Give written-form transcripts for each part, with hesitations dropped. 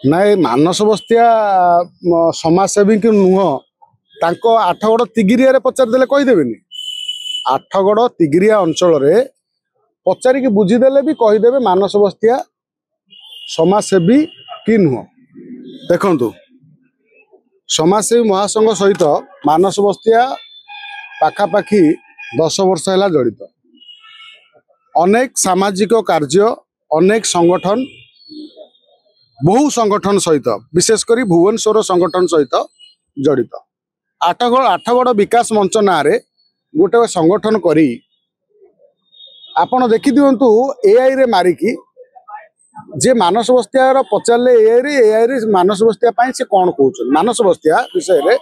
नाई मानस बस्तिया समाजसेवी कि नुह तांको आठगड़ तिगिरिया पचारिदेले कहीदेनि आठगड़ तिगिरिया अंचल पचारिकी बुझीदेले भी कहीदेवे मानस बस्तिया समाजसेवी कि नुह। देखु समाजसेवी महासंघ सहित मानस बस्तिया पाखापाखि 10 वर्ष है जड़ित अनेक सामाजिक कार्य अनेक संगठन बहु संगठन सहित विशेषकर भुवनेश्वर संगठन सहित जड़ित आठगड़ विकास मंच ना गोटे संगठन करी आपण देखी दिंतु एआई रे मारिकी जे मानस बस्तिया पचारे एआई रे मानस बस्तिया से कौन कहते मानस बस्तिया विषय रे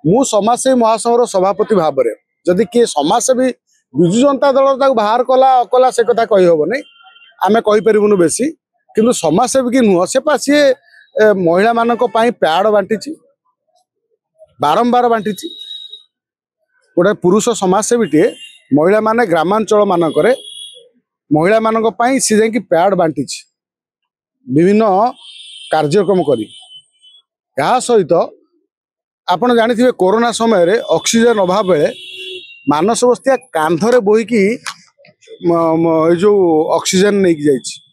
मु समाजसेवी महासंघर सभापति भाव में जदि किए समाजसेवी विजु जनता दल बाहर कला अकला से कथा कही हेनी आम कहीपरूँ बेसी किंतु समाजसेवी की नुह से सी महिला मान पैड बांटी बारंबार बांटी गोटे पुरुष समाजसेवी टे महिला माने ग्रामांचल मानक महिला मान सी जा पैड बांटी विभिन्न कार्यक्रम करी सहित आपण जानी कोरोना समय ऑक्सीजन अभाव बेले मानस बस्तिया कांधरे बोहीकी जो ऑक्सीजन नहीं जाइए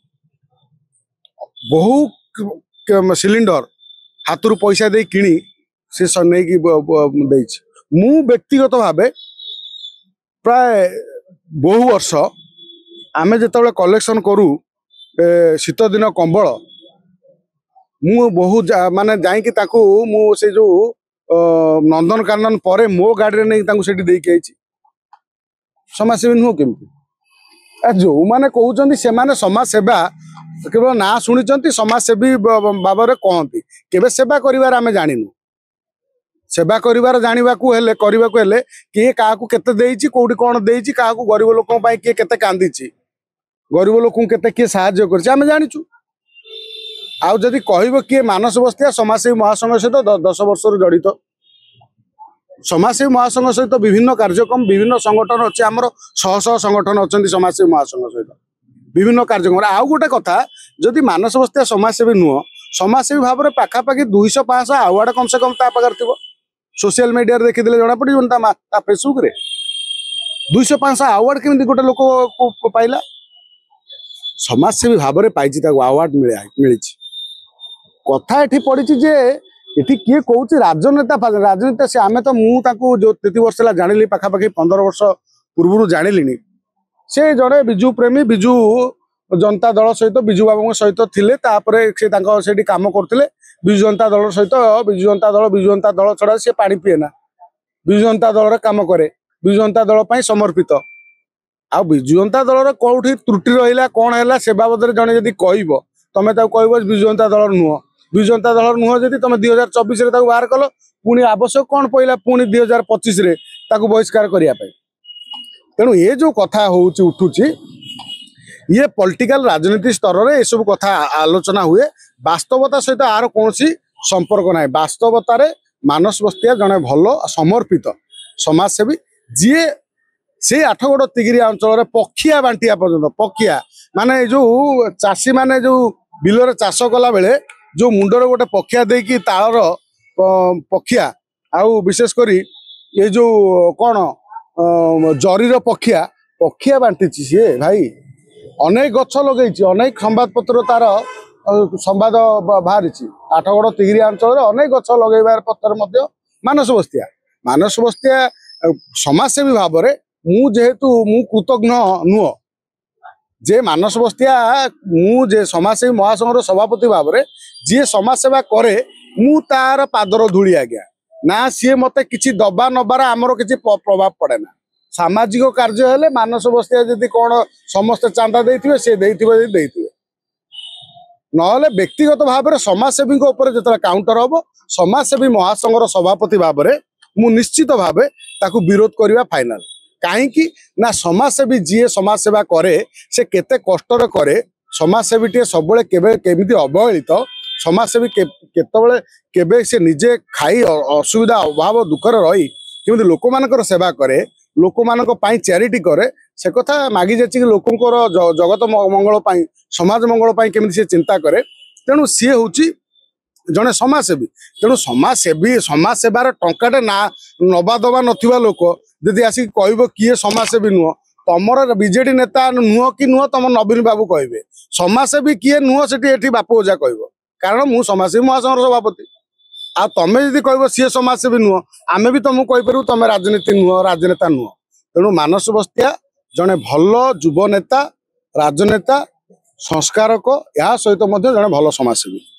बहु सिलिंडर हाथ रू पैसा दे किणी से नहीं मु व्यक्तिगत भाव प्राय बहु वर्ष आमे जिते कलेक्शन करू शीत दिन कंबल मु बहु माने जाइकी मु से जो नंदनकानन पर मो गाड़ी नहीं देकी समाजसेवी नुह केमती जो मैंने कहते से समाज सेवा केवल ना शुणी समाजसेवी बाब कहती केवे सेवा करिवार आमे जानिनु सेवा करिवार जानिबाकू हेले करिबाकू हेले किए काहाकू केते देइछि कोउठी कोन देइछि काहाकू गरीब लोकन पई किए केते कांदिछि गरीब लोकन केते किए सहाय्य करछि आमे जानिछु आउ जदि कहबो किए मानस बस्तिया समाजसेवी महासंघ सहित 10 वर्ष जड़ित समाजसेवी महासंघ सहित विभिन्न कार्यक्रम विभिन्न संगठन अच्छे आमर शह शह संगठन अच्छा समाजसेवी महासंघ सहित विभिन्न कार्यक्रम आउ गोटे कथा जदि मानस बस्तिया समाजसेवी नुह समाजसेवी भाव में पाखापाखि 200-500 अवार्ड कम से कम पाखे थी सोशल मीडिया देखीदे जना पड़ा फेसबुक रे 200-500 अवार्ड केमती गोटे लोक पाइला समाजसेवी भाव में पाई अवार्ड मिली कथा ये पड़ी जे ये किए कौच राजनेता राजनेता से आम तो मुझे जो 3 वर्ष है जानी पाखापाखि 15 वर्ष पूर्व जानी से जड़े विजु प्रेमी विजु जनता दल सहित विजु बाबू सहित थिले से कम करते विजु जनता दल सहित विजु जनता दल छड़ा सी पानी पीएना विजु जनता दल काम करे विजु जनता दल समर्पित आ विजु जनता दल कौटी त्रुटि रहा कौन है से बाबद जड़े जदि कह तुम्हें कह विजु जनता दल नुह विजु जनता दल नुह जदि तुम 2024 बाहर कल पुणी आवश्यक कौन पड़ा पुणी 2025 बहिष्कार करने तेणु ये जो कथा उठुची ये पॉलिटिकल राजनीति स्तर में यह सब कथा आलोचना हुए वास्तवता सहित आर कौन संपर्क ना वास्तवतार मानस बस्तिया जड़े भल समर्पित समाजसेवी जी से आठगड़ तिगिरिया अंचल पक्षिया बांटिया पर्यंत पक्षिया माने जो चाषी माने जो बिलर चाष कला बेले जो मुंडर गोटे पक्षिया देकी तालर पक्षिया आउ विशेषकर ये जो कौन जरीर पक्षिया पक्षिया बांटी सी भाई अनेक गछ लगे अनेक संवादपत्र तार संवाद बाहरी आठगड़ तिगिरिया अंचल अनेक गछ लगेबार पत्र मानस बस्तिया समाजसेवी भाव में जेहेतु मु कृतज्ञ नुह जे मानस बस्तिया मुझे समाजसेवी महासंघर सभापति भाव में जी समाजसेवा करे मु तार पादर धूली आज्ञा ना सी मत कि दबा नबार आमर किसी प्रभाव पड़े ना सामाजिक कार्य हेले मानस बस्तिया जदि कौन समस्त चांदा देथिबे से देथिबे नहले व्यक्तिगत भाव में समाजसेवी जो काउंटर हम समाजसेवी महासंघर सभापति भाव में मु निश्चित भाव विरोध करवा फाइनाल कहीं ना समाजसेवी जी समाजसेवा करे से केते कष्टर करे समाजसेवी टे सब केमिति अवहेलित समाजसेवी केतबले केबे से निजे खाई असुविधा अभाव दुखर रही केमिति लोक मानकर सेवा करे लोक मानक पई चैरिटी करे से कथा मागी जाची लोकंकर जगत मंगल पई समाज मंगल पई केमिति से चिंता करे तेणु सी होची जड़े समाजसेवी तेणु समाज सेवार टंकाटे ना नबा दबा नथिबा लोक यदि आसिक कहब किए समाजसेवी नुह तमर बीजेडी नेता नुह कि नुह तुम नवीन बाबू कहे समाजसेवी किए नुह से बापू ओझा कह कारण मु समाजसेवी महासंघर सभापति आ तमें जदि कह सी समाजसेवी नुह आमे भी तुमको कहीपर तुम राजनीति नुह राजनेता नुह तेणु मानस बस्तिया जड़े भल युव नेता राजनेता संस्कारक या सहित जड़े भल समाजसेवी।